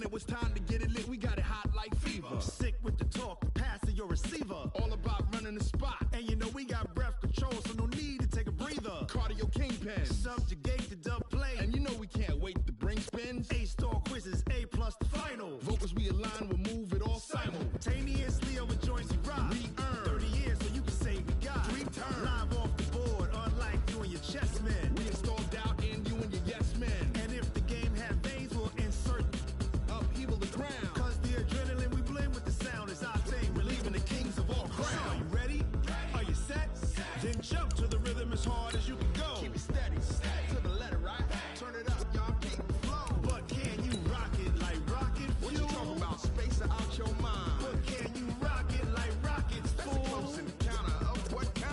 when it was time to get it lit, we got it hot like fever. Sick with the talk, passing your receiver. All about running the spot. And you know we got breath control, so no need to take a breather. Cardio kingpin. Subjugate the dub play. And you know we can't wait to bring spins. A-star quizzes, A+ the final. Vocals we align, we'll move it all simultaneously over joints we rock. We earn 30 years, so you can say we got 3 turns. Live off the board, unlike you and your chess men. We install doubt in you and your yes men. And if the game had veins, we'll insert upheaval the ground. Cause the adrenaline we blend with the sound is our thing. We're leaving the kings of all crowns. So are you ready? Are you set? Then jump to the rhythm as hard as you can go. Keep it steady, to the letter, right? Turn it up, y'all keep it flow. But can you rock it like rocket fuel? What you talking about? Space out your mind. But can you rock it like rockets, That's fool? a close encounter of what kind?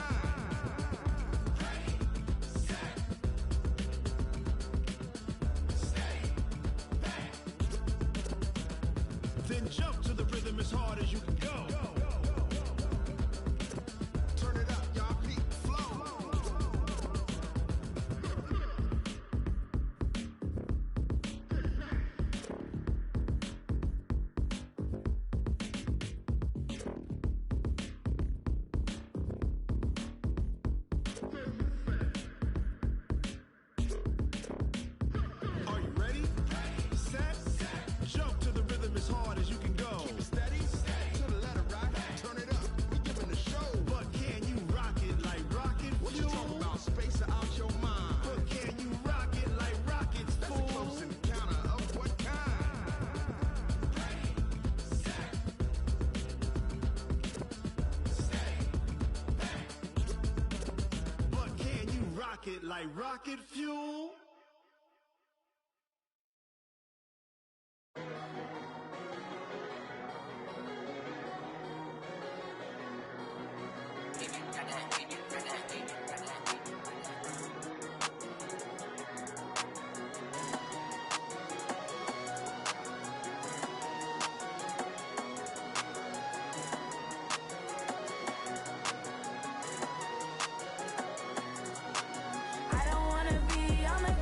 Then jump to the rhythm as hard as you can go. Turn it up, y'all keep it flow. Are you ready? Set? Jump to the rhythm as hard as you can go. Keep it steady, to the letter, right? Turn it up, we giving the show. But can you rock it like rocket What you fuel? talking about? Space out your mind. But can you rock it like rockets, That's a close fool? encounter of what kind? But can you rock it like rocket fuel? I don't wanna be on the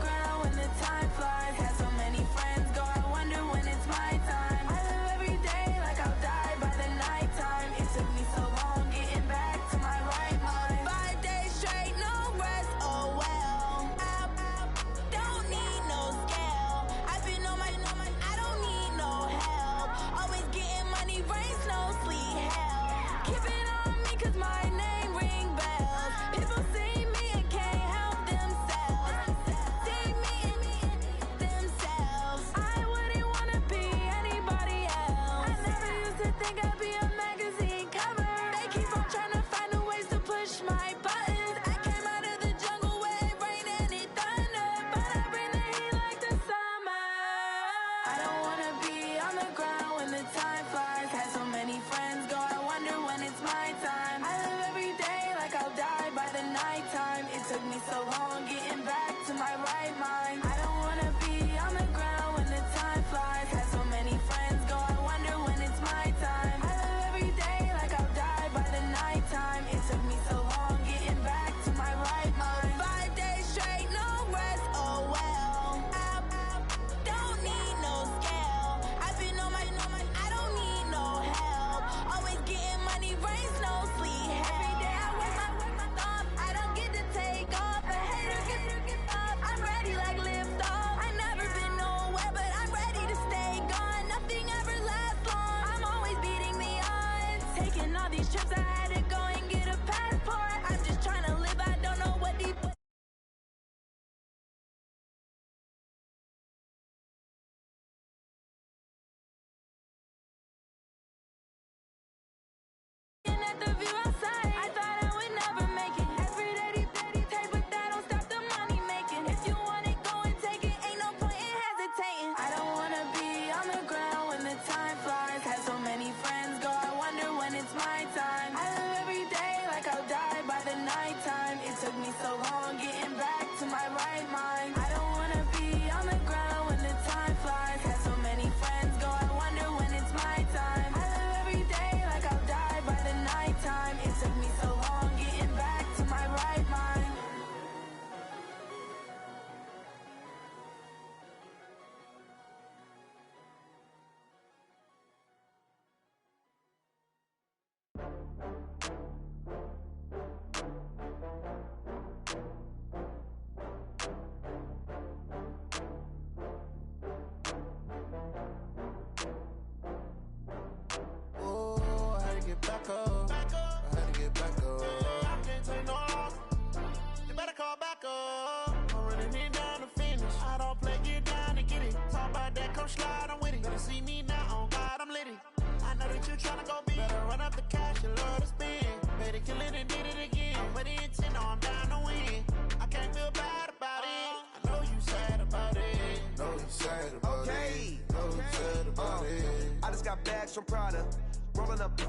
I just got bags from Prada, rolling up.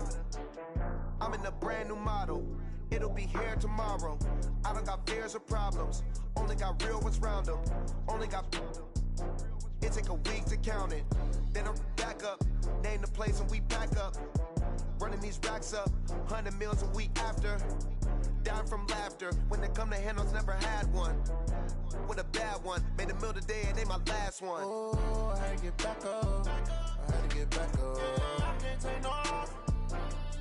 I'm in a brand new model. It'll be here tomorrow. I don't got fears or problems. Only got real ones round them. Only got. It take a week to count it. Then I'm back up. Name the place and we pack up. Running these racks up. 100 meals a week after. Down from laughter. When they come to handles, never had one. With a bad one. Made a meal today and ain't my last one. Oh, I had to get back up. I had to get back up. I can't take no loss.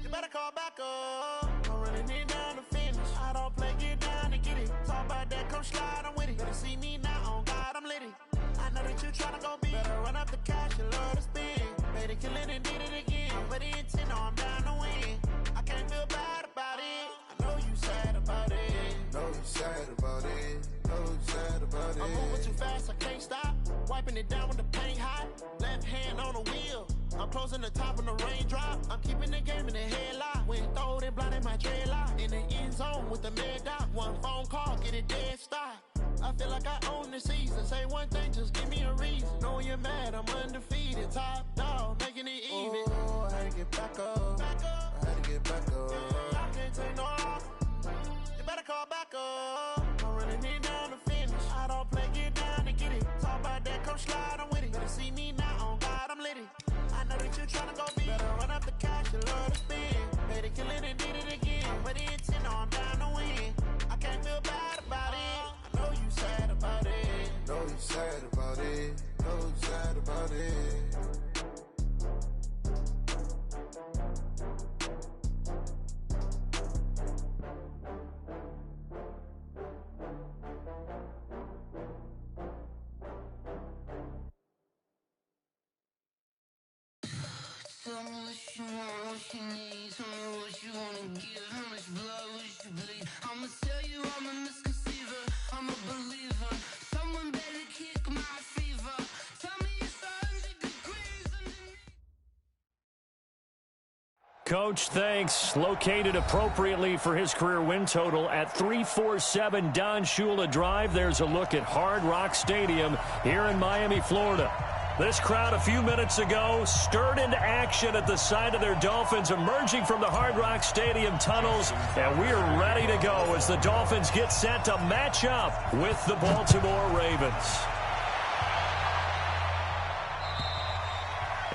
You better call back up. I'm running it down to finish. I don't play, get down and get it. Talk about that, come slide, I'm with it. Better see me now, on God, I'm litty. I know that you tryna go big. Better run up the cash, you love to spin. Better kill it and did it again. But the intent, no, I'm down to win. I can't feel bad about it. I know you sad about it. Know you sad about it. Know you sad about it. I'm moving too fast, I can't stop. Wiping it down with the paint hot. Left hand on the wheel. I'm closing the top when the raindrop. I'm keeping the game in the headlock. When throwed and blinded my dreadlock. In the end zone with the mad dot. One phone call, get it dead stop. I feel like I own the season. Say one thing, just give me a reason. Knowing you're mad, I'm undefeated. Top dog, making it even. Oh, I had to get back up. I had to get back up. I can't take no loss. You better call back up. I'm running it down to finish. I don't play, get down and get it. Talk about that, come slide, I'm with it. Better see me now, on God, I'm litty. I know that you tryna go big. Better run up the cash, you love to spin. Better kill it and did it again. But the intent, no, I'm down to win. I can't feel bad about it. I know you sad about it. Know you sad about it. Know you sad about it. Tell me what you want, what you need. Tell me what you wanna give. How much blood would you bleed? I'ma tell you I'm a misconceiver. I'm a believer. Someone better kick my fever. Tell me it's 100 degrees underneath. Coach thanks, located appropriately for his career win total at 347 Don Shula Drive. There's a look at Hard Rock Stadium here in Miami, Florida. This crowd a few minutes ago stirred into action at the side of their Dolphins emerging from the Hard Rock Stadium tunnels, and we are ready to go as the Dolphins get set to match up with the Baltimore Ravens.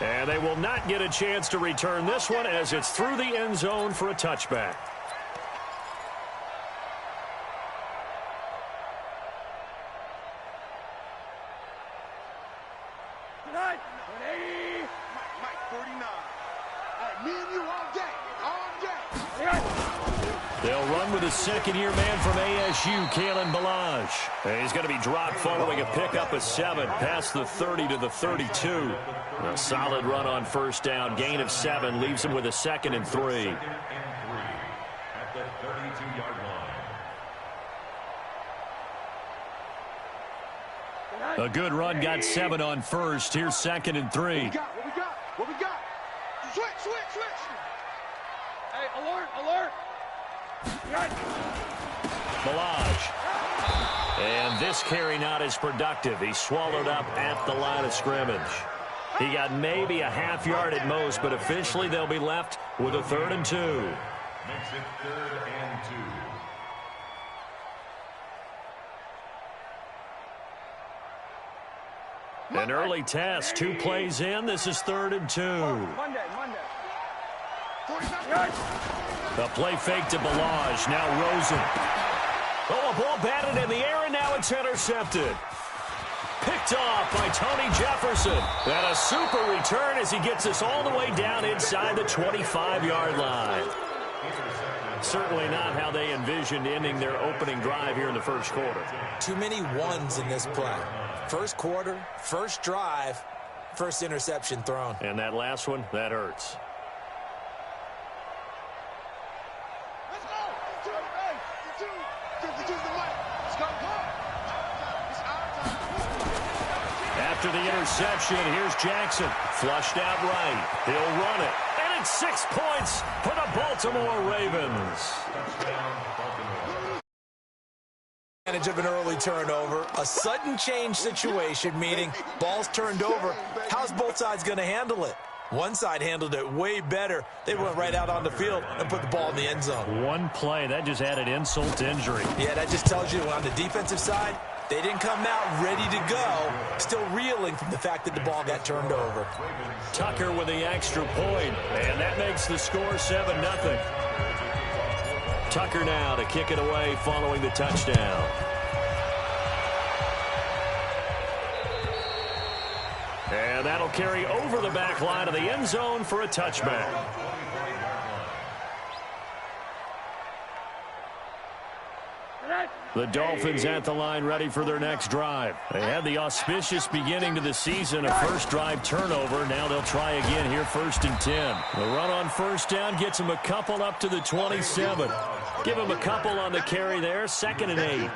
And they will not get a chance to return this one as it's through the end zone for a touchback. They'll run with a second-year man from ASU, Kalen Ballage. And he's going to be dropped following a pickup of 7 past the 30 to the 32. A solid run on first down. Gain of 7 leaves him with a 2nd and 3. At the 32-yard line. A good run got 7 on first. Here's 2nd and 3. What we got? What we got? Switch. Hey, alert. Ballage. And this carry not as productive. He swallowed up at the line of scrimmage. He got maybe a half yard at most, but officially they'll be left with a 3rd and 2. Makes it 3rd and 2. An early test, 2 plays in. This is 3rd and 2. Monday. The play fake to Ballage. Now Rosen. Oh, a ball batted in the air, and now it's intercepted. Picked off by Tony Jefferson. And a super return as he gets us all the way down inside the 25-yard line. Certainly not how they envisioned ending their opening drive here in the first quarter. Too many ones in this play. First quarter, first drive, first interception thrown. And that last one, that hurts. Let's go. After the interception, here's Jackson. Flushed out right. He'll run it. And it's 6 points for the Baltimore Ravens. Advantage of an early turnover, a sudden change situation, meaning ball's turned over. How's both sides going to handle it? One side handled it way better. They went right out on the field and put the ball in the end zone. One play, that just added insult to injury. Yeah, that just tells you on the defensive side, they didn't come out ready to go, still reeling from the fact that the ball got turned over. Tucker with the extra point, and that makes the score 7-0. Tucker now to kick it away following the touchdown. And that'll carry over the back line of the end zone for a touchback. The Dolphins at the line ready for their next drive. They had the auspicious beginning to the season, a first drive turnover. Now they'll try again here, 1st and 10. The run on first down gets them a couple up to the 27. Give them a couple on the carry there, 2nd and 8.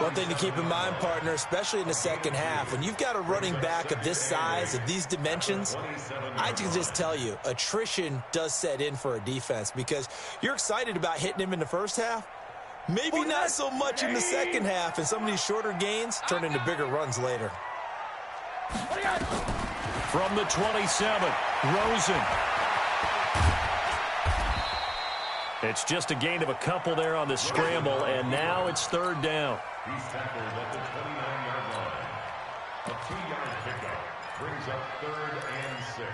One thing to keep in mind, partner, especially in the second half, when you've got a running back of this size, of these dimensions, I can just tell you, attrition does set in for a defense because you're excited about hitting him in the first half. Maybe not so much in the second half, and some of these shorter gains turn into bigger runs later. From the 27, Rosen. It's just a gain of a couple there on the scramble, and now it's 3rd down. He's tackled at the 29-yard line. A 2-yard pickup brings up 3rd and 6.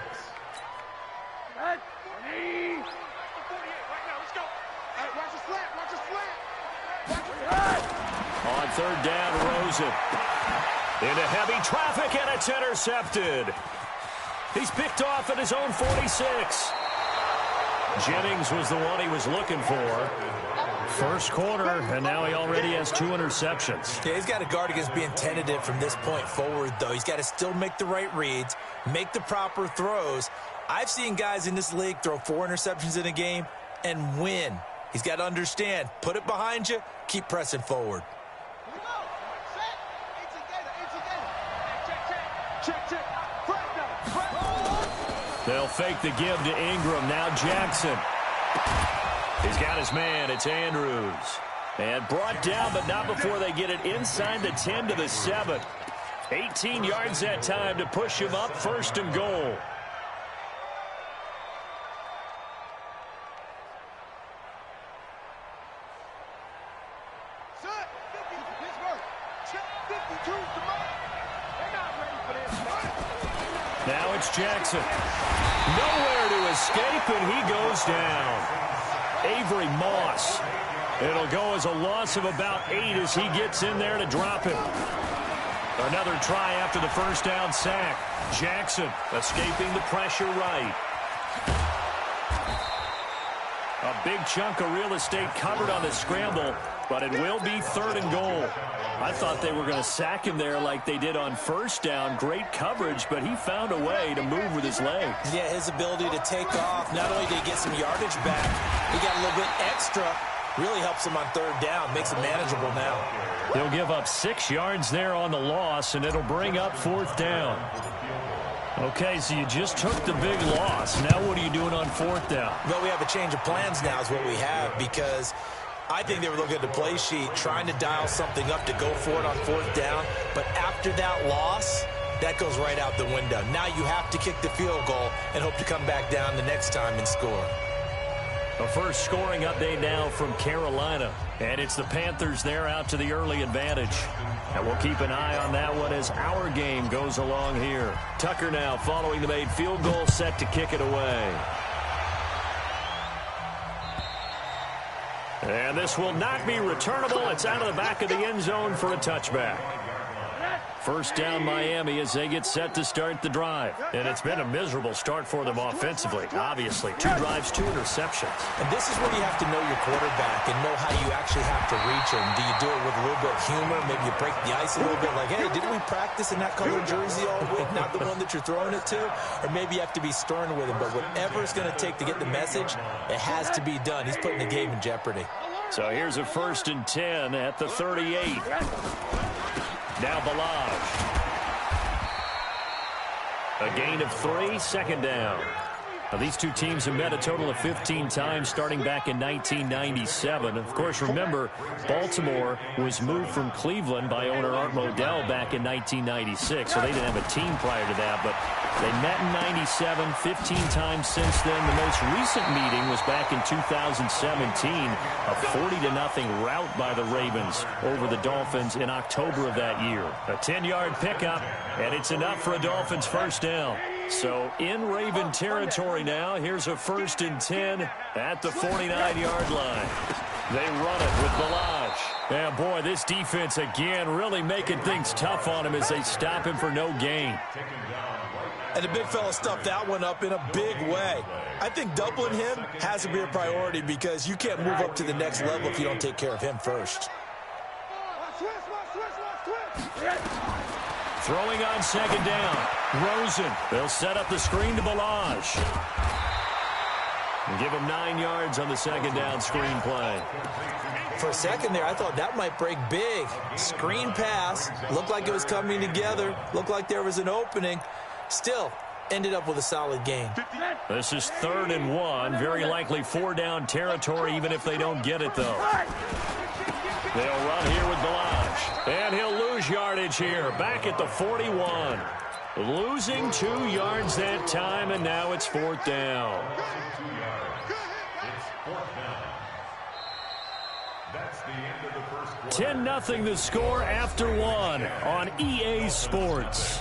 Watch the slant. Watch the slant. On 3rd down, Rosen. Into heavy traffic, and it's intercepted. He's picked off at his own 46. Jennings was the one he was looking for. First quarter, and now he already has 2 interceptions. Yeah, he's got to guard against being tentative from this point forward, though. He's got to still make the right reads, make the proper throws. I've seen guys in this league throw 4 interceptions in a game and win. He's got to understand, put it behind you, keep pressing forward. They'll fake the give to Ingram. Now Jackson. He's got his man. It's Andrews. And brought down, but not before they get it inside the 10 to the 7. 18 yards that time to push him up, 1st and goal. Now it's Jackson. Nowhere to escape, and he goes down. Avery Moss. It'll go as a loss of about 8 as he gets in there to drop him. Another try after the first down sack. Jackson escaping the pressure right. A big chunk of real estate covered on the scramble, but it will be 3rd and goal. I thought they were going to sack him there like they did on first down. Great coverage, but he found a way to move with his legs. Yeah, his ability to take off, not only did he get some yardage back, he got a little bit extra. Really helps him on 3rd down, makes it manageable now. They'll give up 6 yards there on the loss, and it'll bring up 4th down. Okay, so you just took the big loss. Now what are you doing on 4th down? Well, we have a change of plans now is what we have, because I think they were looking at the play sheet, trying to dial something up to go for it on 4th down. But after that loss, that goes right out the window. Now you have to kick the field goal and hope to come back down the next time and score. A first scoring update now from Carolina. And it's the Panthers there out to the early advantage. And we'll keep an eye on that one as our game goes along here. Tucker now following the made field goal, set to kick it away. And this will not be returnable. It's out of the back of the end zone for a touchback. First down Miami as they get set to start the drive. And it's been a miserable start for them offensively, obviously. 2 drives, 2 interceptions. And this is where you have to know your quarterback and know how you actually have to reach him. Do you do it with a little bit of humor? Maybe you break the ice a little bit like, hey, didn't we practice in that color jersey all week, not the one that you're throwing it to? Or maybe you have to be stern with him. But whatever it's going to take to get the message, it has to be done. He's putting the game in jeopardy. So here's a 1st and 10 at the 38. Now Balaj. A gain of 3, 2nd down. Now, these two teams have met a total of 15 times starting back in 1997. Of course, remember, Baltimore was moved from Cleveland by owner Art Modell back in 1996, so they didn't have a team prior to that, but they met in 97, 15 times since then. The most recent meeting was back in 2017, a 40-0 rout by the Ravens over the Dolphins in October of that year. A 10-yard pickup, and it's enough for a Dolphins first down. So in Raven territory now, here's a 1st and 10 at the 49-yard line. They run it with Balaj. Yeah, boy, this defense again really making things tough on him as they stop him for no gain. And the big fella stuffed that one up in a big way. I think doubling him has to be a priority because you can't move up to the next level if you don't take care of him first. Throwing on 2nd down. Rosen. They'll set up the screen to Balaj. And give him 9 yards on the 2nd down screen play. For a second there, I thought that might break big. Screen pass. Looked like it was coming together. Looked like there was an opening. Still, ended up with a solid gain. This is 3rd and 1. Very likely 4-down territory, even if they don't get it, though. They'll run here with Balaj. And he'll lose yardage here. Back at the 41. Losing 2 yards that time, and now it's 4th down. 10-0 the score after 1 on EA Sports.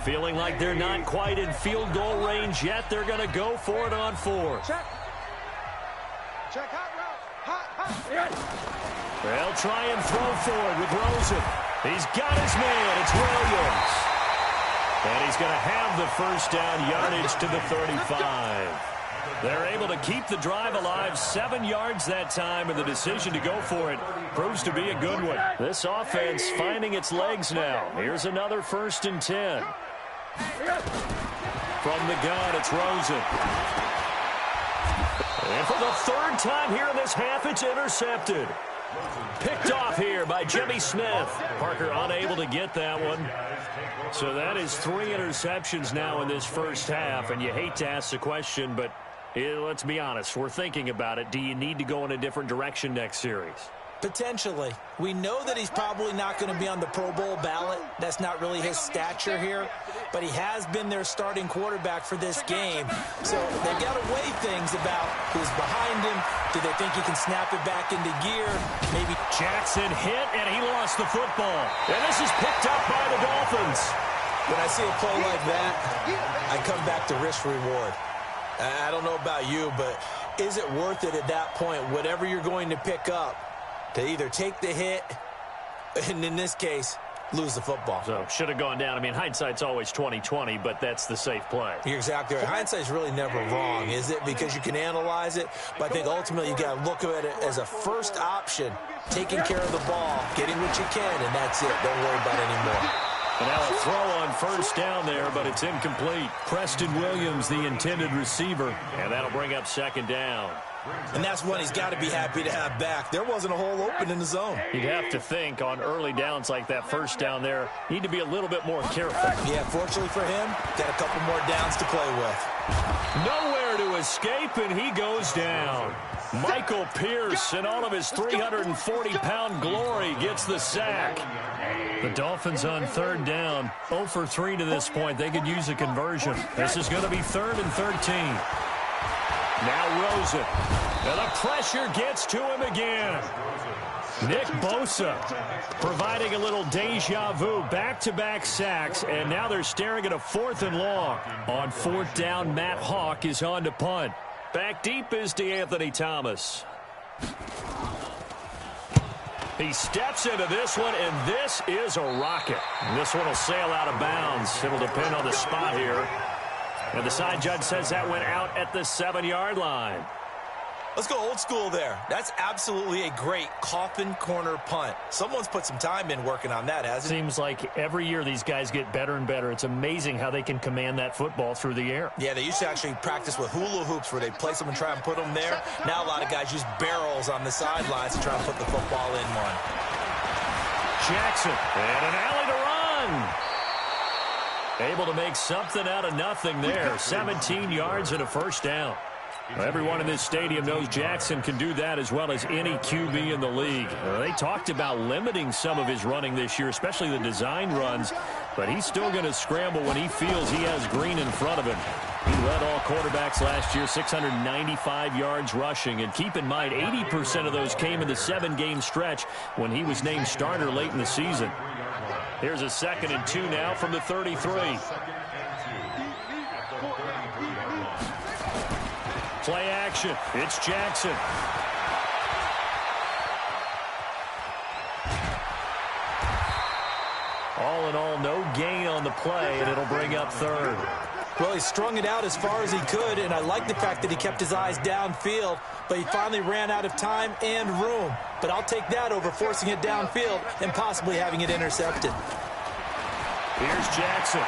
Feeling like they're not quite in field goal range yet. They're going to go for it on 4th. Check hot route. Hot. They'll try and throw forward with Rosen. He's got his man. It's Williams. And he's going to have the 1st down yardage to the 35. They're able to keep the drive alive, 7 yards that time, and the decision to go for it proves to be a good one. This offense finding its legs now. Here's another 1st and 10. From the gun, it's Rosen. And for the 3rd time here in this half, it's intercepted. Picked off here by Jimmy Smith. Parker unable to get that one. So that is 3 interceptions now in this first half, and you hate to ask the question, but let's be honest, we're thinking about it. Do you need to go in a different direction next series? Potentially. We know that he's probably not going to be on the Pro Bowl ballot. That's not really his stature here. But he has been their starting quarterback for this game. So they've got to weigh things about who's behind him. Do they think he can snap it back into gear? Maybe Jackson hit, and he lost the football. And this is picked up by the Dolphins. When I see a play like that, I come back to risk-reward. I don't know about you, but is it worth it at that point, whatever you're going to pick up, to either take the hit, and in this case, lose the football? So should have gone down. I mean, hindsight's always 20/20, but that's the safe play. You're exactly right. Hindsight's really never wrong, is it? Because you can analyze it, but I think ultimately you got to look at it as a first option, taking care of the ball, getting what you can, and that's it. Don't worry about it anymore. And now a throw on 1st down there, but it's incomplete. Preston Williams, the intended receiver, and that'll bring up 2nd down. And that's one he's got to be happy to have back. There wasn't a hole open in the zone. You'd have to think on early downs like that 1st down there, need to be a little bit more careful. Yeah, fortunately for him, got a couple more downs to play with. Nowhere to escape, and he goes down. Michael Pierce, in all of his 340-pound glory, gets the sack. The Dolphins on 3rd down, 0 for 3 to this point. They could use a conversion. This is going to be 3rd and 13. Now Rosen. And the pressure gets to him again. Nick Bosa providing a little deja vu, back-to-back sacks, and now they're staring at a 4th and long. On 4th down, Matt Hawk is on to punt. Back deep is DeAnthony Thomas. He steps into this one, and this is a rocket. This one will sail out of bounds. It'll depend on the spot here. And the side judge says that went out at the 7-yard line. Let's go old school there. That's absolutely a great coffin corner punt. Someone's put some time in working on that, hasn't it? Seems like every year these guys get better and better. It's amazing how they can command that football through the air. Yeah, they used to actually practice with hula hoops where they place them and try and put them there. Now a lot of guys use barrels on the sidelines to try and put the football in one. Jackson, and an alley to run. Able to make something out of nothing there. 17 yards and a 1st down. Everyone in this stadium knows Jackson can do that as well as any QB in the league. They talked about limiting some of his running this year, especially the design runs, but he's still going to scramble when he feels he has green in front of him. He led all quarterbacks last year, 695 yards rushing, and keep in mind 80% of those came in the 7-game stretch when he was named starter late in the season. Here's a 2nd and 2 now from the 33. Play action. It's Jackson. All in all, no gain on the play, and it'll bring up 3rd. Well, he strung it out as far as he could, and I like the fact that he kept his eyes downfield, but he finally ran out of time and room. But I'll take that over forcing it downfield and possibly having it intercepted. Here's Jackson.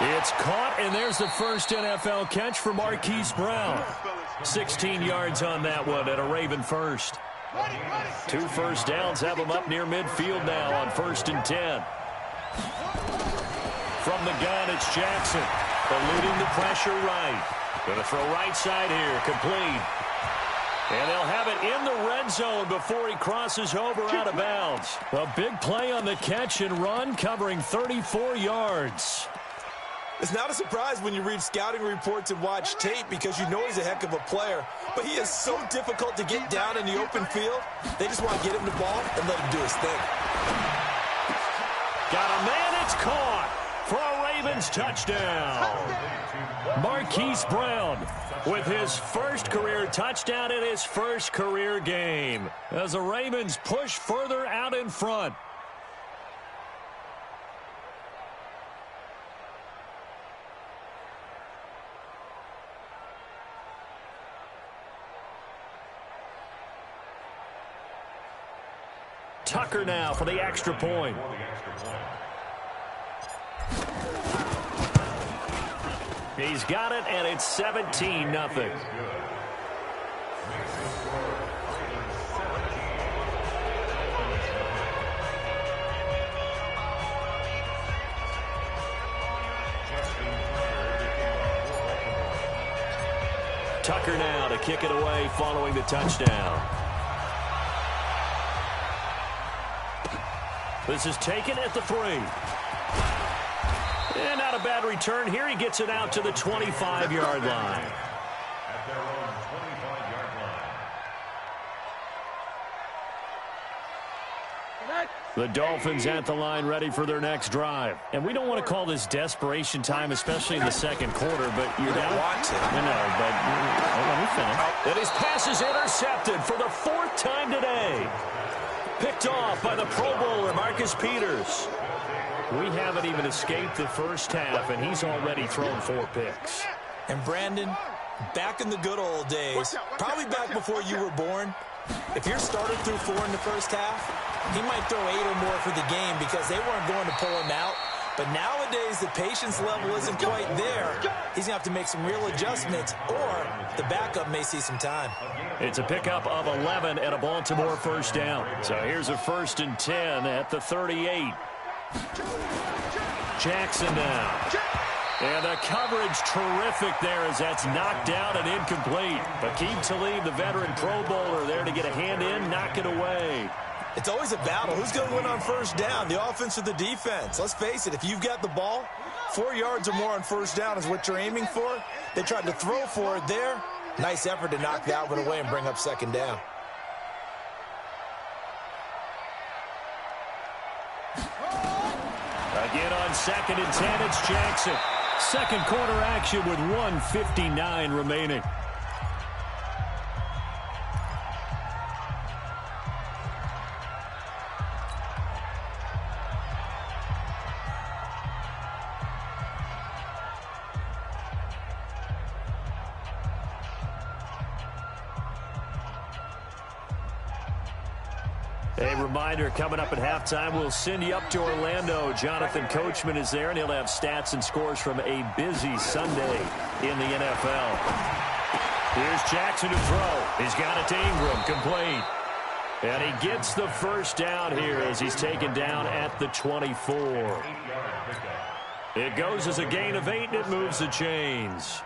It's caught, and there's the first NFL catch for Marquise Brown. 16 yards on that one and a Raven first. 2 first downs have him up near midfield now on 1st and 10. From the gun, it's Jackson. Eluding the pressure right. Going to throw right side here, complete. And they'll have it in the red zone before he crosses over out of bounds. A big play on the catch and run, covering 34 yards. It's not a surprise when you read scouting reports and watch tape because you know he's a heck of a player. But he is so difficult to get down in the open field. They just want to get him the ball and let him do his thing. Got a man, it's caught for a Ravens touchdown. Marquise Brown with his first career touchdown in his first career game as the Ravens push further out in front. Tucker now for the extra point. He's got it, and it's 17-0. Tucker now to kick it away following the touchdown. This is taken at the 3. And not a bad return here. He gets it out to the 25-yard line. At their own 25-yard line. The Dolphins at the line ready for their next drive. And we don't want to call this desperation time, especially in the second quarter, but you don't want to. I know, but let me finish. And his pass is intercepted for the 4th time today. Picked off by the Pro Bowler, Marcus Peters. We haven't even escaped the first half, and he's already thrown 4 picks. And Brandon, back in the good old days, probably back before you were born, if you're started through 4 in the first half, he might throw 8 or more for the game because they weren't going to pull him out. But nowadays, the patience level isn't quite there. He's going to have to make some real adjustments, or the backup may see some time. It's a pickup of 11 and a Baltimore first down. So here's a 1st and 10 at the 38. Jackson now. And the coverage terrific there as that's knocked down and incomplete. Aqib Talib, the veteran Pro Bowler, there to get a hand in, knock it away. It's always a battle. Who's going to win on first down, the offense or the defense? Let's face it, if you've got the ball, 4 yards or more on first down is what you're aiming for. They tried to throw for it there. Nice effort to knock that one away and bring up second down. on 2nd and 10. It's Jackson. Second quarter action with 1:59 remaining. A reminder, coming up at halftime, we'll send you up to Orlando. Jonathan Coachman is there, and he'll have stats and scores from a busy Sunday in the NFL. Here's Jackson to throw. He's got it to Ingram, complete. And he gets the first down here as he's taken down at the 24. It goes as a gain of 8, and it moves the chains.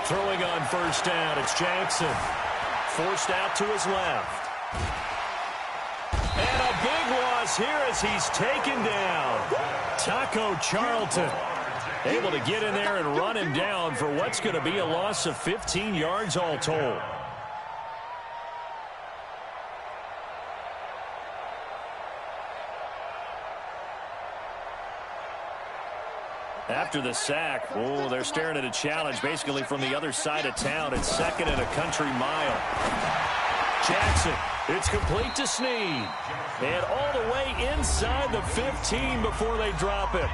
Throwing on first down, it's Jackson. Forced out to his left. And a big loss here as he's taken down. Taco Charlton able to get in there and run him down for what's going to be a loss of 15 yards all told. After the sack, oh, they're staring at a challenge basically from the other side of town. It's 2nd and a country mile. Jackson, it's complete to Snead. And all the way inside the 15 before they drop it.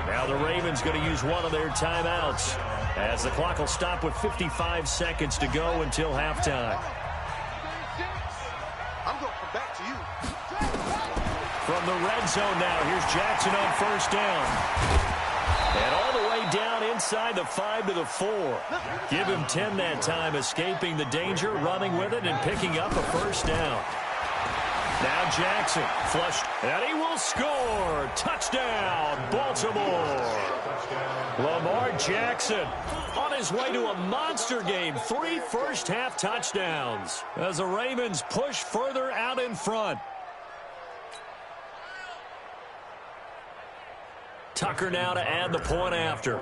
Now the Ravens going to use one of their timeouts as the clock will stop with 55 seconds to go until halftime. I'm going to come back to you. From the red zone now, here's Jackson on first down. And all the way down inside the 5 to the 4. Give him 10 that time, escaping the danger, running with it, and picking up a first down. Now Jackson, flushed, and he will score. Touchdown, Baltimore. Lamar Jackson on his way to a monster game. 3 first-half touchdowns as the Ravens push further out in front. Tucker now to add the point after.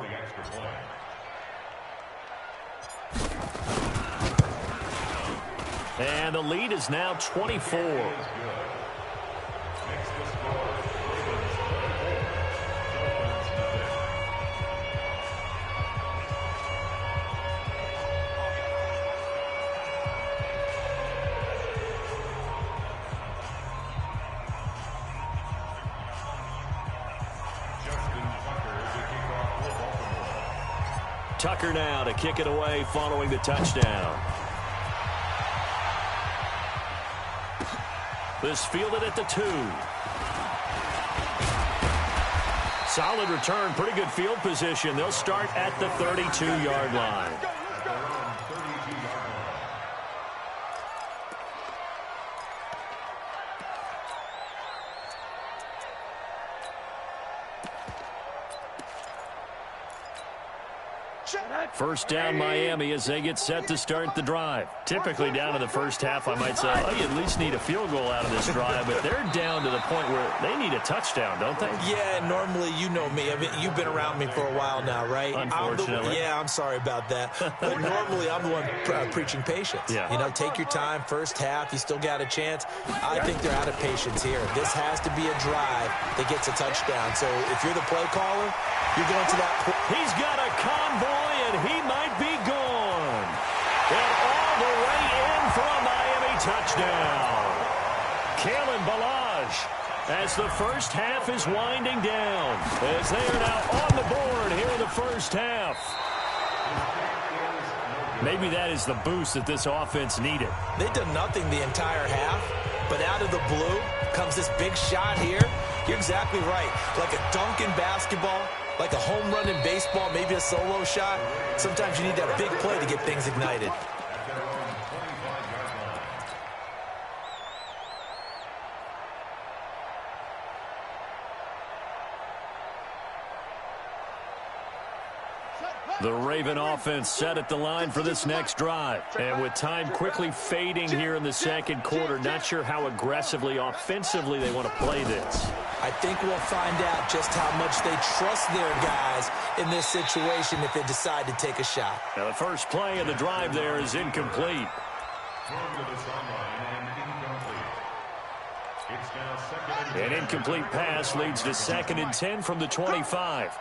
And the lead is now 24. Tucker now to kick it away following the touchdown. This fielded at the 2. Solid return, pretty good field position. They'll start at the 32-yard line. First down Miami as they get set to start the drive. Typically down to the first half, I might say, oh, you at least need a field goal out of this drive, but they're down to the point where they need a touchdown, don't they? Yeah, normally, you know me. I mean, you've been around me for a while now, right? Unfortunately. I'm sorry about that. But normally, I'm the one preaching patience. Yeah. You know, take your time. First half, you still got a chance. I think they're out of patience here. This has to be a drive that gets a touchdown. So if you're the play caller, you're going to that point. He's got a convoy, and he might be gone. And all the way in for a Miami touchdown. Kalen Ballage as the first half is winding down. As they are now on the board here in the first half. Maybe that is the boost that this offense needed. They've done nothing the entire half, but out of the blue comes this big shot here. You're exactly right. Like a dunk in basketball, like a home run in baseball, maybe a solo shot. Sometimes you need that big play to get things ignited. The Raven offense set at the line for this next drive. And with time quickly fading here in the second quarter, not sure how aggressively, offensively they want to play this. I think we'll find out just how much they trust their guys in this situation if they decide to take a shot. Now the first play of the drive there is incomplete. An incomplete pass leads to 2nd and 10 from the 25.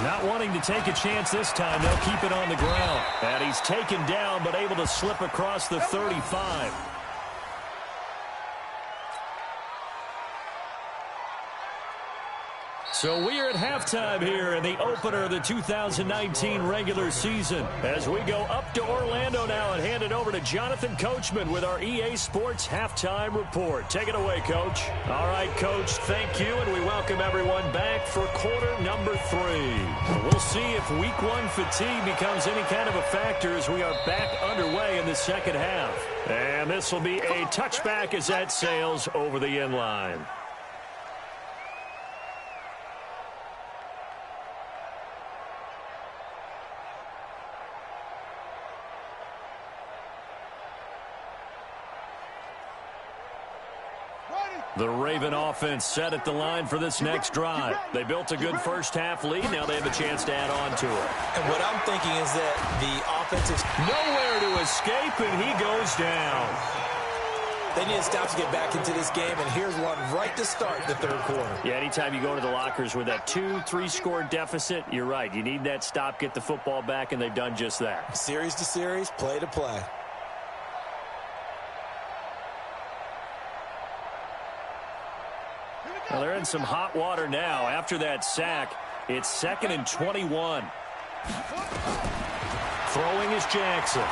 Not wanting to take a chance this time, they'll keep it on the ground. And he's taken down, but able to slip across the 35. So we are at halftime here in the opener of the 2019 regular season. As we go up to Orlando now and hand it over to Jonathan Coachman with our EA Sports Halftime Report. Take it away, Coach. All right, Coach, thank you, and we welcome everyone back for quarter number 3. We'll see if week 1 fatigue becomes any kind of a factor as we are back underway in the second half. And this will be a touchback as that sails over the end line. The Raven offense set at the line for this next drive. They built a good first half lead. Now they have a chance to add on to it. And what I'm thinking is that the offense is nowhere to escape, and he goes down. They need to stop to get back into this game, and here's one right to start the third quarter. Yeah, anytime you go to the lockers with that 2-3 score deficit, you're right. You need that stop, get the football back, and they've done just that. Series to series, play to play. Well, they're in some hot water now. After that sack, it's 2nd and 21. Throwing is Jackson.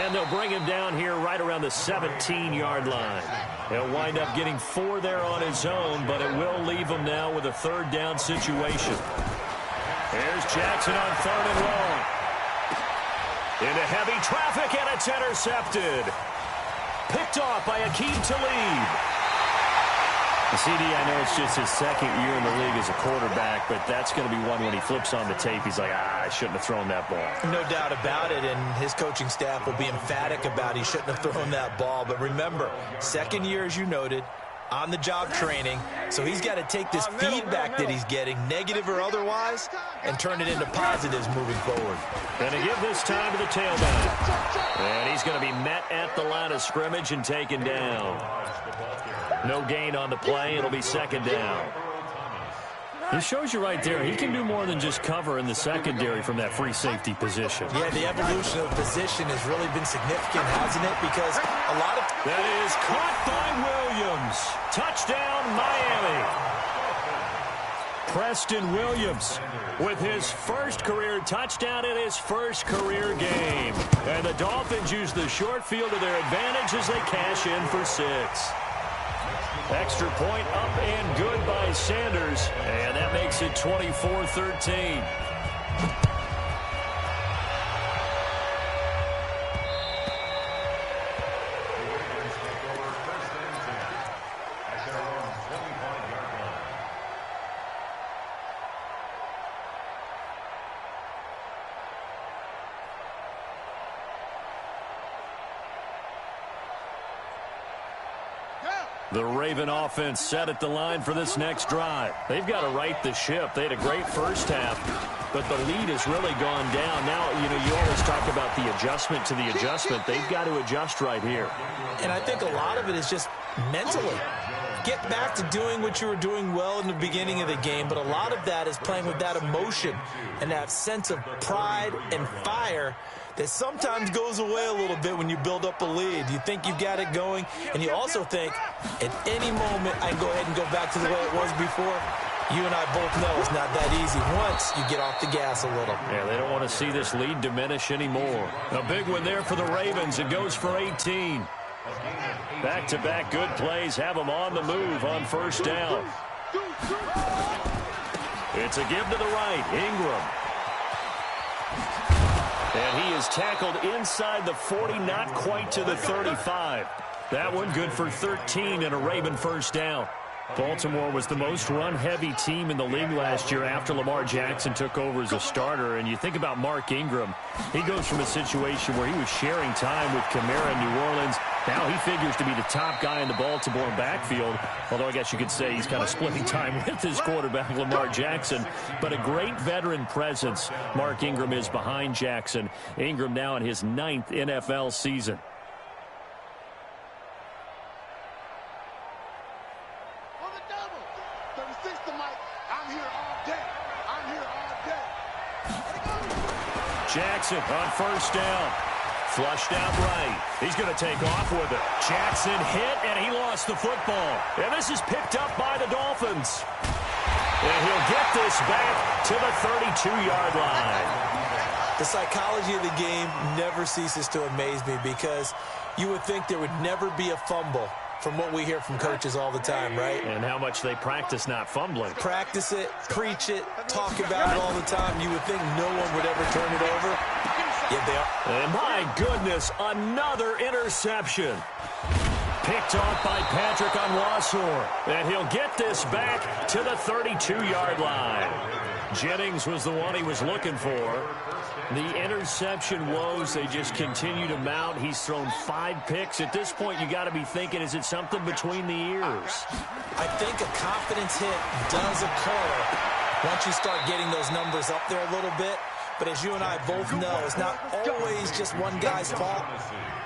And they'll bring him down here right around the 17-yard line. He'll wind up getting 4 there on his own, but it will leave him now with a 3rd down situation. Here's Jackson on 3rd and long. Into heavy traffic, and it's intercepted. Picked off by Akeem Talib. CD, I know it's just his 2nd year in the league as a quarterback, but that's going to be one when he flips on the tape, he's like, I shouldn't have thrown that ball. No doubt about it, and his coaching staff will be emphatic about he shouldn't have thrown that ball. But remember, 2nd year, as you noted, on-the-job training, so he's got to take this feedback that he's getting, negative or otherwise, and turn it into positives moving forward. And to give this time to the tailback. And he's going to be met at the line of scrimmage and taken down. No gain on the play. It'll be 2nd down. He shows you right there, he can do more than just cover in the secondary from that free safety position. Yeah, the evolution of the position has really been significant, hasn't it? Because a lot of... That is caught by Williams. Touchdown, Miami. Preston Williams with his first career touchdown in his first career game. And the Dolphins use the short field to their advantage as they cash in for 6. Extra point up and good by Sanders. And that makes it 24-13. The Raven offense set at the line for this next drive. They've got to right the ship. They had a great first half, but the lead has really gone down. Now, you always talk about the adjustment to the adjustment. They've got to adjust right here. And I think a lot of it is just mentally. Get back to doing what you were doing well in the beginning of the game, but a lot of that is playing with that emotion and that sense of pride and fire that sometimes goes away a little bit when you build up a lead. You think you've got it going, and you also think at any moment I can go ahead and go back to the way it was before. You and I both know it's not that easy once you get off the gas a little. Yeah, they don't want to see this lead diminish anymore. A big one there for the Ravens. It goes for 18. Back-to-back good plays have them on the move on first down. It's a give to the right. Ingram. And he is tackled inside the 40, not quite to the 35. That one good for 13 and a Raven first down. Baltimore was the most run-heavy team in the league last year after Lamar Jackson took over as a starter. And you think about Mark Ingram, he goes from a situation where he was sharing time with Kamara in New Orleans. Now he figures to be the top guy in the Baltimore backfield, although I guess you could say he's kind of splitting time with his quarterback, Lamar Jackson. But a great veteran presence. Mark Ingram is behind Jackson. Ingram now in his 9th NFL season. Jackson on first down. Flushed out right. He's going to take off with it. Jackson hit, and he lost the football. And this is picked up by the Dolphins. And he'll get this back to the 32-yard line. The psychology of the game never ceases to amaze me because you would think there would never be a fumble from what we hear from coaches all the time, right? And how much they practice not fumbling. Practice it, preach it, talk about it all the time. You would think no one would ever turn it over. Yet they are. And my goodness, another interception. Picked off by Patrick Onwuasor. And he'll get this back to the 32-yard line. Jennings was the one he was looking for. The interception woes, they just continue to mount. He's thrown 5 picks. At this point, you got to be thinking, is it something between the ears? I think a confidence hit does occur once you start getting those numbers up there a little bit. But as you and I both know, it's not always just one guy's fault.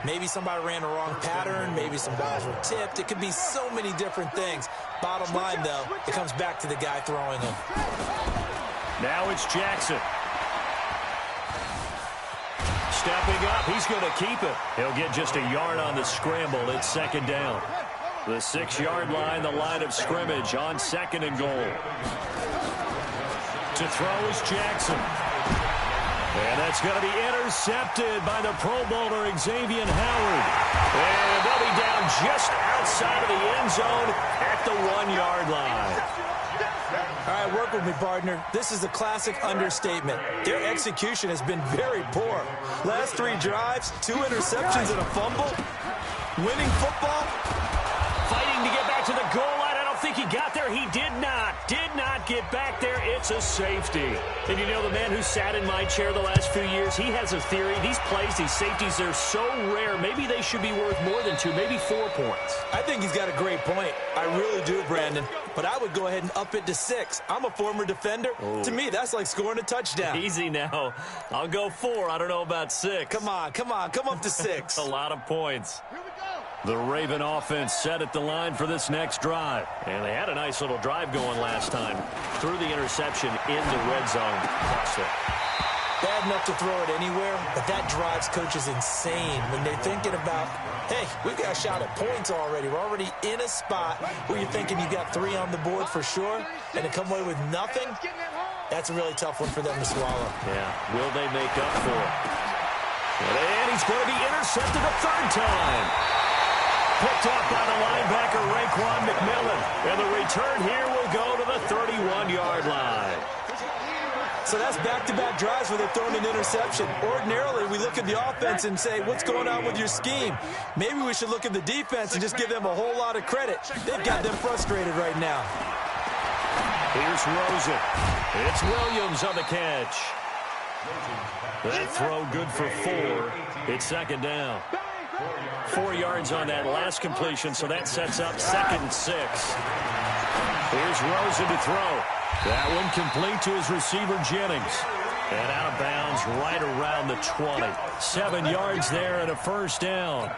Maybe somebody ran the wrong pattern. Maybe some balls were tipped. It could be so many different things. Bottom line, though, it comes back to the guy throwing them. Now it's Jackson. Stepping up, he's going to keep it. He'll get just a yard on the scramble. It's second down. The 6-yard line, the line of scrimmage on 2nd and goal. To throw is Jackson. And that's going to be intercepted by the Pro Bowler, Xavier Howard. And they'll be down just outside of the end zone at the 1-yard line. All right, work with me, partner. This is a classic understatement. Their execution has been very poor. Last 3 drives, 2 interceptions and a fumble. Winning football. Fighting to get back to the goal line. I don't think he got there. He did not get back there. It's a safety. And you know, the man who sat in my chair the last few years, he has a theory. These plays, these safeties, they're so rare. Maybe they should be worth more than 2, maybe 4 points. I think he's got a great point. I really do, Brandon. But I would go ahead and up it to 6. I'm a former defender. To me, that's like scoring a touchdown. Easy now. I'll go 4. I don't know about 6. Come on. Come up to 6. A lot of points. The Raven offense set at the line for this next drive. And they had a nice little drive going last time. Threw the interception into red zone. Cost it. Bad enough to throw it anywhere, but that drives coaches insane when they're thinking about, hey, we've got a shot at points already. We're already in a spot where you're thinking you got 3 on the board for sure, and to come away with nothing, that's a really tough one for them to swallow. Yeah, will they make up for it? And he's going to be intercepted a 3rd time. Picked off by the linebacker, Raekwon McMillan. And the return here will go to the 31-yard line. So that's back-to-back drives where they're throwing an interception. Ordinarily, we look at the offense and say, what's going on with your scheme? Maybe we should look at the defense and just give them a whole lot of credit. They've got them frustrated right now. Here's Rosen. It's Williams on the catch. That throw good for 4. It's 2nd down. 4 yards on that last completion, so that sets up 2nd and 6. Here's Rosen to throw. That one complete to his receiver, Jennings. And out of bounds right around the 20. 7 yards there and a 1st down.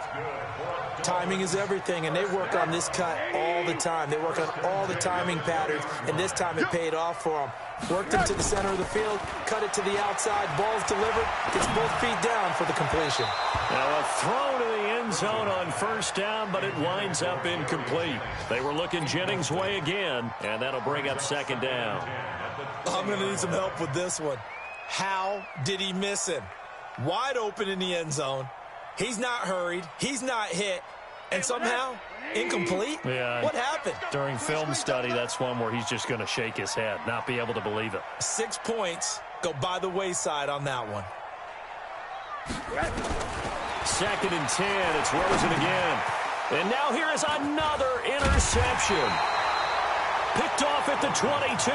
Timing is everything, and they work on this cut all the time. They work on all the timing patterns, and this time it paid off for them. Worked it to the center of the field, cut it to the outside, ball's delivered, gets both feet down for the completion. Now a throw to the end zone on 1st down, but it winds up incomplete. They were looking Jennings' way again, and that'll bring up 2nd down. I'm going to need some help with this one. How did he miss him? Wide open in the end zone. He's not hurried. He's not hit. And somehow, incomplete? Yeah. What happened? During film study, that's one where he's just going to shake his head, not be able to believe it. 6 points go by the wayside on that one. 2nd and 10. It's Rosen again. And now here is another interception. picked off at the 22.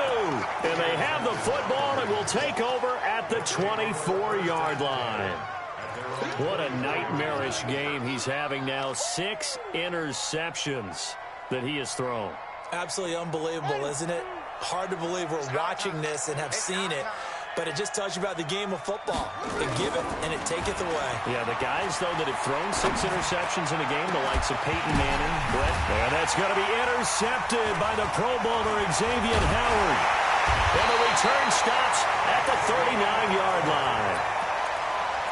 And they have the football and will take over at the 24-yard line. What a nightmarish game he's having now. 6 interceptions that he has thrown. Absolutely unbelievable, isn't it? Hard to believe we're watching this and have seen it. But it just tells you about the game of football. They give it, and it taketh away. Yeah, the guys, though, that have thrown 6 interceptions in a game, the likes of Peyton Manning, Brett, and that's going to be intercepted by the Pro Bowler Xavier Howard. And the return stops at the 39-yard line.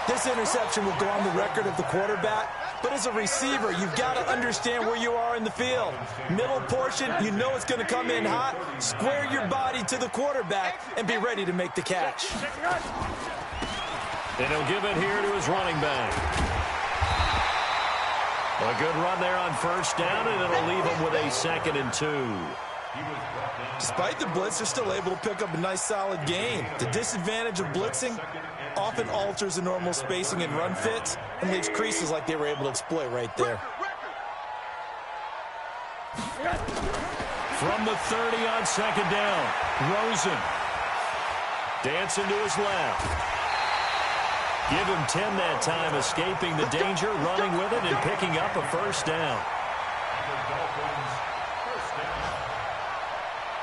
This interception will go on the record of the quarterback, but as a receiver, you've got to understand where you are in the field. Middle portion, you know it's going to come in hot. Square your body to the quarterback and be ready to make the catch. And he'll give it here to his running back. A good run there on first down, and it'll leave him with a 2nd and 2. Despite the blitz, they're still able to pick up a nice, solid gain. The disadvantage of blitzing often alters the normal spacing and run fits and leaves creases like they were able to exploit right there. From the 30 on 2nd down, Rosen dancing to his left. Give him 10 that time, escaping the danger, running with it, and picking up a first down.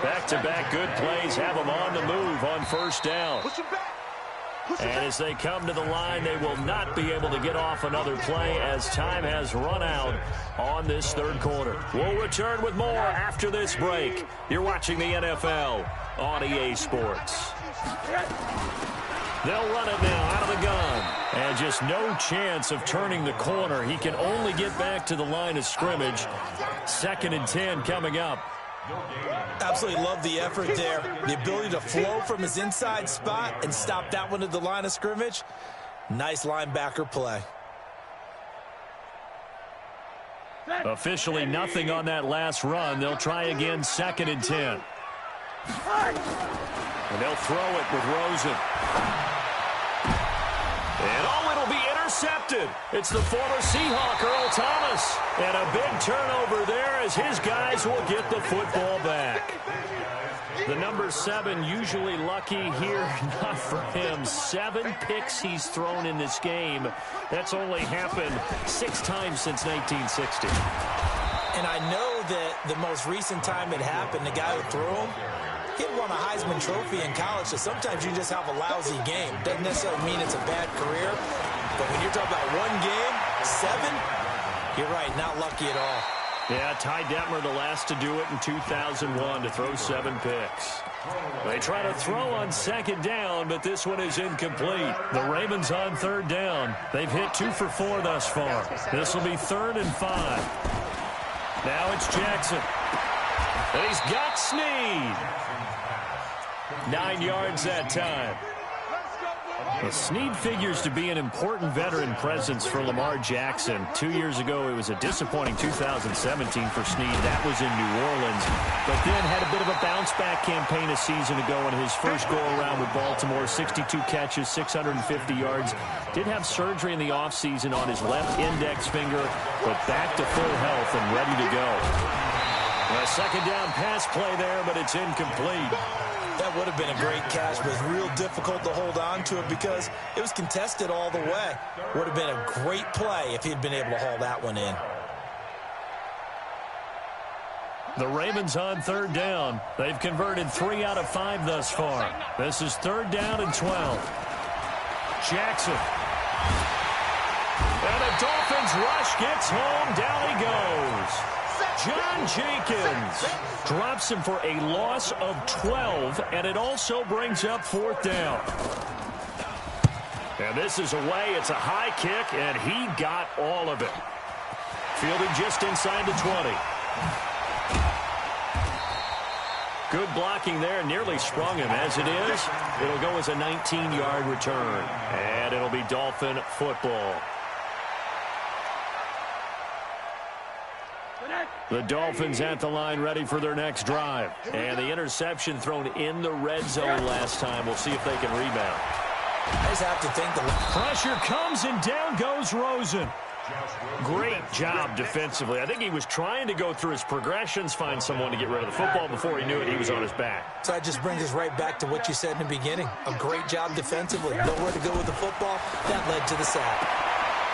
Back-to-back good plays have them on the move on first down. And as they come to the line, they will not be able to get off another play as time has run out on this 3rd quarter. We'll return with more after this break. You're watching the NFL on EA Sports. They'll run it now out of the gun. And just no chance of turning the corner. He can only get back to the line of scrimmage. 2nd and 10 coming up. Absolutely love the effort there. The ability to flow from his inside spot and stop that one at the line of scrimmage. Nice linebacker play. Officially nothing on that last run. They'll try again, 2nd and 10. And they'll throw it with Rosen. And it'll be intercepted. It's the former Seahawk, Earl Thomas. And a big turnover there as his guys will get the football back. The number 7 usually lucky here, not for him. 7 picks he's thrown in this game. That's only happened 6 times since 1960. And I know that the most recent time it happened, the guy who threw him, he won a Heisman Trophy in college, so sometimes you just have a lousy game. Doesn't necessarily mean it's a bad career, but when you're talking about 1 game, 7, you're right, not lucky at all. Yeah, Ty Detmer, the last to do it in 2001, to throw 7 picks. They try to throw on 2nd down, but this one is incomplete. The Ravens on 3rd down. They've hit 2 for 4 thus far. This will be 3rd and 5. Now it's Jackson. And he's got Snead. 9 yards that time. Well, Snead figures to be an important veteran presence for Lamar Jackson. 2 years ago, it was a disappointing 2017 for Snead. That was in New Orleans. But then had a bit of a bounce-back campaign a season ago in his first go-around with Baltimore. 62 catches, 650 yards. Did have surgery in the offseason on his left index finger, but back to full health and ready to go. A 2nd down pass play there, but it's incomplete. That would have been a great catch, but it was real difficult to hold on to it because it was contested all the way. Would have been a great play if he'd been able to haul that one in. The Ravens on 3rd down. They've converted 3 out of 5 thus far. This is 3rd down and 12. Jackson. And the Dolphins rush gets home. Down he goes. John Jenkins drops him for a loss of 12, and it also brings up 4th down. And this is away. It's a high kick, and he got all of it. Fielded just inside the 20. Good blocking there. Nearly sprung him. As it is, it'll go as a 19-yard return. And it'll be Dolphin football. The Dolphins at the line ready for their next drive. And the interception thrown in the red zone last time. We'll see if they can rebound. I just have to think the pressure comes and down goes Rosen. Great job defensively. I think he was trying to go through his progressions, find someone to get rid of the football. Before he knew it, he was on his back. So that just brings us right back to what you said in the beginning. A great job defensively. Nowhere to go with the football. That led to the sack.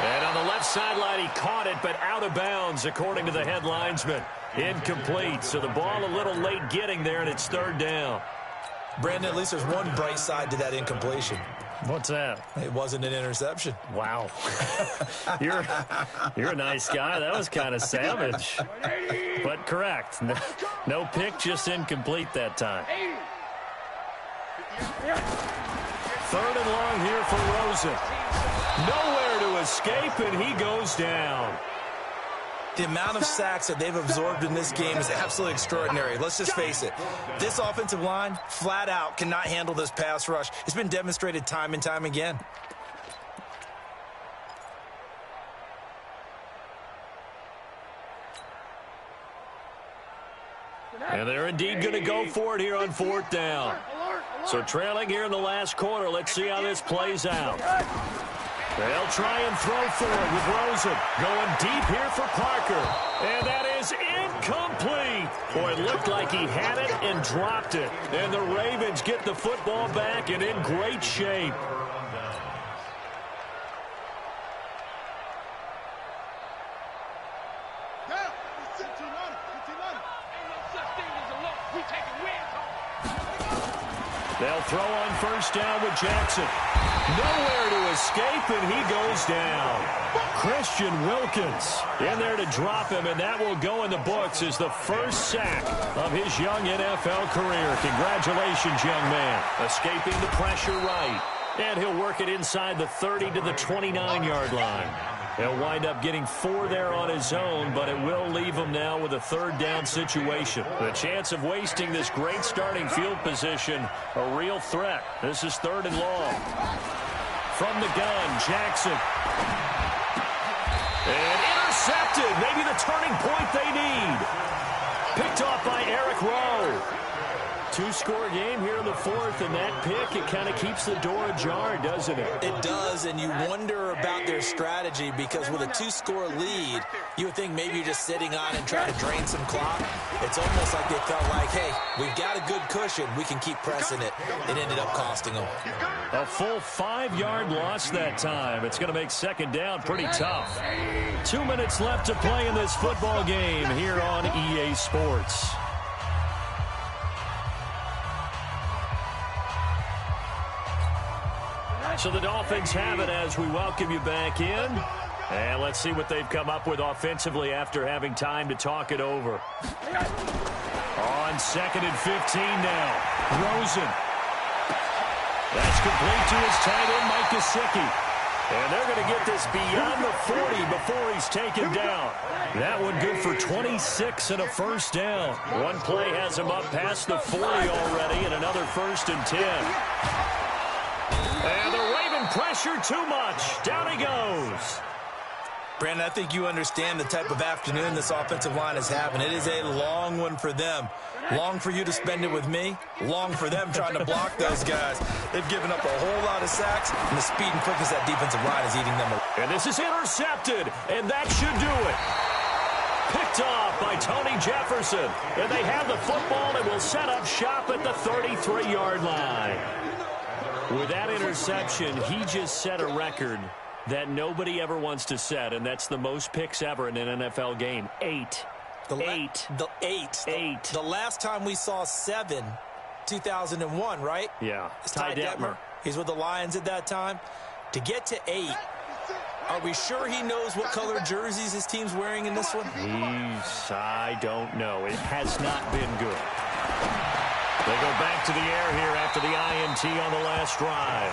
And on the left sideline, he caught it, but out of bounds, according to the head linesman. Incomplete. So the ball a little late getting there, and it's third down. Brandon, at least there's one bright side to that incompletion. What's that? It wasn't an interception. Wow. You're a nice guy. That was kind of savage. But correct. No pick, just incomplete that time. Third and long here for Rosen. Nowhere to escape, and he goes down. The amount of sacks that they've absorbed in this game is absolutely extraordinary. Let's just face it. This offensive line, flat out, cannot handle this pass rush. It's been demonstrated time and time again. And they're indeed going to go for it here on fourth down. So trailing here in the last quarter. Let's see how this plays out. They'll try and throw for it with Rosen. Going deep here for Parker. And that is incomplete. Boy, it looked like he had it and dropped it. And the Ravens get the football back and in great shape. They'll throw on first down with Jackson. Nowhere to escape, and he goes down. Christian Wilkins in there to drop him, and that will go in the books as the first sack of his young NFL career. Congratulations, young man. Escaping the pressure right. And he'll work it inside the 30 to the 29-yard line. He'll wind up getting 4 there on his own, but it will leave him now with a third down situation. The chance of wasting this great starting field position, a real threat. This is third and long. From the gun, Jackson. And intercepted. Maybe the turning point they need. Picked off by Eric Rowe. 2-score game here in the fourth, and that pick, it kind of keeps the door ajar, doesn't it? It does, and you wonder about their strategy because with a 2-score lead, you would think maybe you're just sitting on and trying to drain some clock. It's almost like they felt like, hey, we've got a good cushion. We can keep pressing it. It ended up costing them. A full 5-yard loss that time. It's going to make second down pretty tough. 2 minutes left to play in this football game here on EA Sports. So the Dolphins have it as we welcome you back in. And let's see what they've come up with offensively after having time to talk it over. On 2nd and 15 now. Rosen. That's complete to his tight end, Mike Gesicki. And they're going to get this beyond the 40 before he's taken down. That one good for 26 and a first down. One play has him up past the 40 already, and another 1st and 10. And the Raven pressure too much. Down he goes. Brandon, I think you understand the type of afternoon this offensive line is having. It is a long one for them. Long for you to spend it with me. Long for them trying to block those guys. They've given up a whole lot of sacks, and the speed and quickness of that defensive line is eating them away. And this is intercepted, and that should do it. Picked off by Tony Jefferson. And they have the football and will set up shop at the 33-yard line. With that interception, he just set a record that nobody ever wants to set, and that's the most picks ever in an NFL game. 8. The last time we saw 7, 2001, right? Yeah. It's Ty Detmer. He's with the Lions at that time. To get to 8, are we sure he knows what color jerseys his team's wearing in this one? I don't know. It has not been good. They go back to the air here after the INT on the last drive.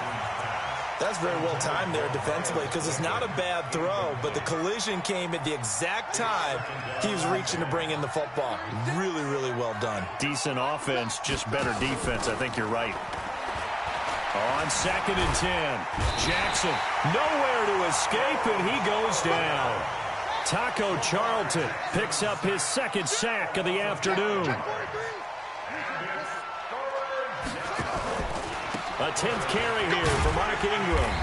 That's very well timed there defensively because it's not a bad throw, but the collision came at the exact time he was reaching to bring in the football. Really, really well done. Decent offense, just better defense. I think you're right. On 2nd and 10, Jackson nowhere to escape, and he goes down. Taco Charlton picks up his 2nd sack of the afternoon. A 10th carry here for Mark Ingram.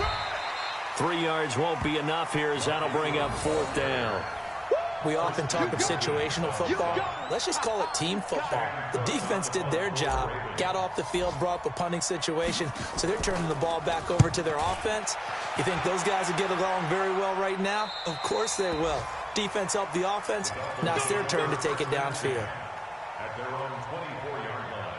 3 yards won't be enough here as that'll bring up 4th down. We often talk of situational football. Let's just call it team football. The defense did their job, got off the field, brought up a punting situation, so they're turning the ball back over to their offense. You think those guys will get along very well right now? Of course they will. Defense helped the offense. Now it's their turn to take it downfield. At their own 24-yard line.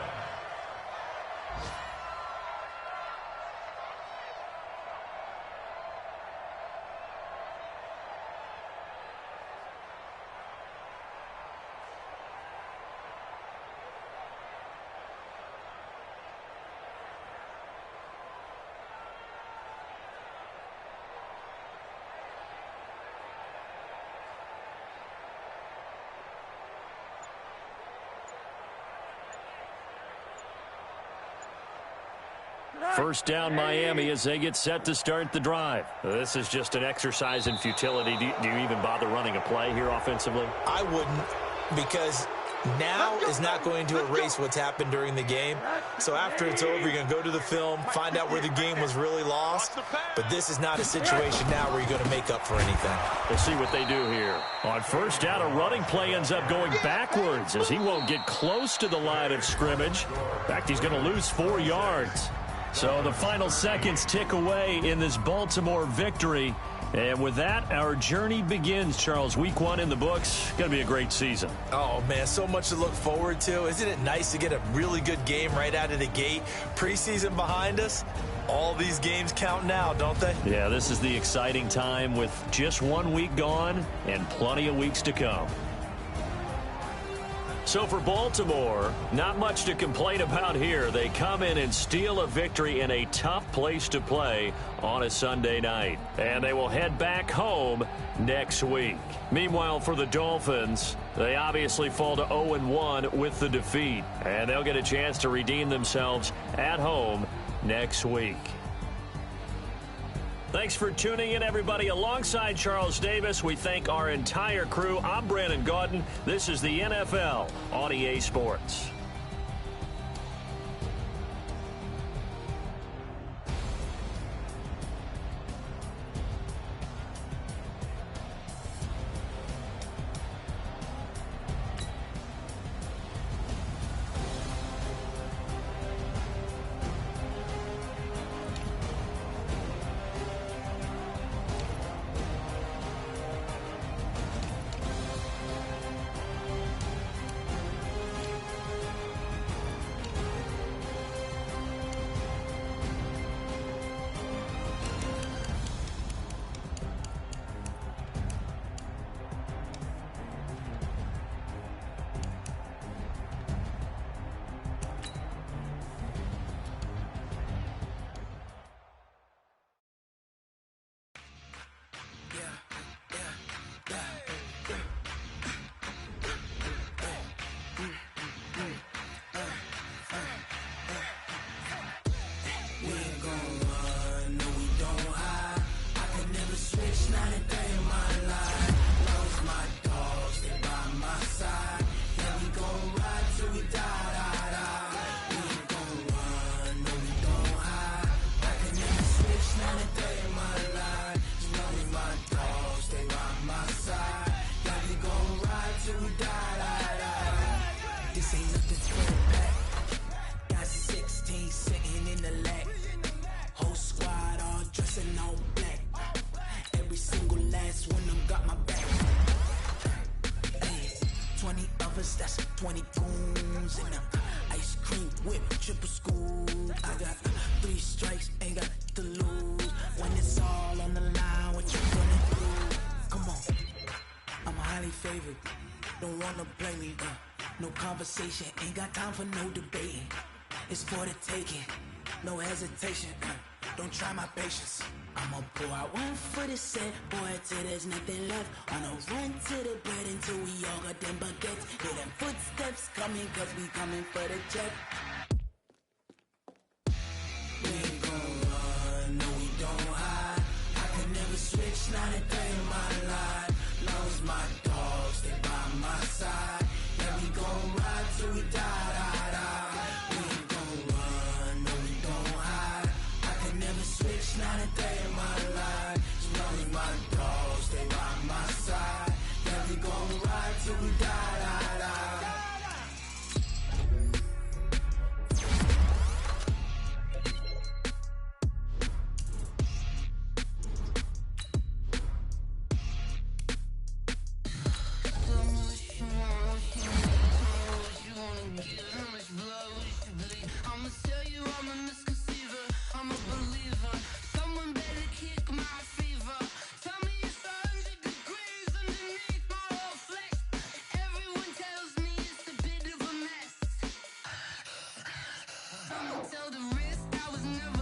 First down, Miami, as they get set to start the drive. This is just an exercise in futility. Do you even bother running a play here offensively? I wouldn't, because now is not going to erase what's happened during the game. So after it's over, you're going to go to the film, find out where the game was really lost. But this is not a situation now where you're going to make up for anything. We'll see what they do here. On first down, a running play ends up going backwards as he won't get close to the line of scrimmage. In fact, he's going to lose 4 yards. So the final seconds tick away in this Baltimore victory. And with that, our journey begins, Charles. Week 1 in the books. Going to be a great season. Oh, man, so much to look forward to. Isn't it nice to get a really good game right out of the gate? Preseason behind us. All these games count now, don't they? Yeah, this is the exciting time with just 1 week gone and plenty of weeks to come. So for Baltimore, not much to complain about here. They come in and steal a victory in a tough place to play on a Sunday night. And they will head back home next week. Meanwhile, for the Dolphins, they obviously fall to 0-1 with the defeat. And they'll get a chance to redeem themselves at home next week. Thanks for tuning in, everybody. Alongside Charles Davis, we thank our entire crew. I'm Brandon Gaudin. This is the NFL on EA Sports. That's 20 goons in a ice cream whip, triple scoop. I got 3 strikes, ain't got to lose. When it's all on the line, what you gonna do? Come on, I'm highly favored. Don't wanna play me, no conversation, ain't got time for no debating. It's for the taking, no hesitation. Don't try my patience. I'ma pour out one for the set, boy, till there's nothing left. On a run to the bread until we all got them baguettes. Hear them footsteps coming, cause we coming for the check. We ain't gon' run, no we don't hide. I can never switch, not a day in my life. Long as my dogs stay by my side. Yeah, we gon' ride till we die, die, die. We ain't gon' run, no we don't hide. I can never switch, not a day in my life. I'm a misconceiver, I'm a believer. Someone better kick my fever. Tell me it's 100 degrees underneath my whole flesh. Everyone tells me it's a bit of a mess. I'ma tell the risk I was never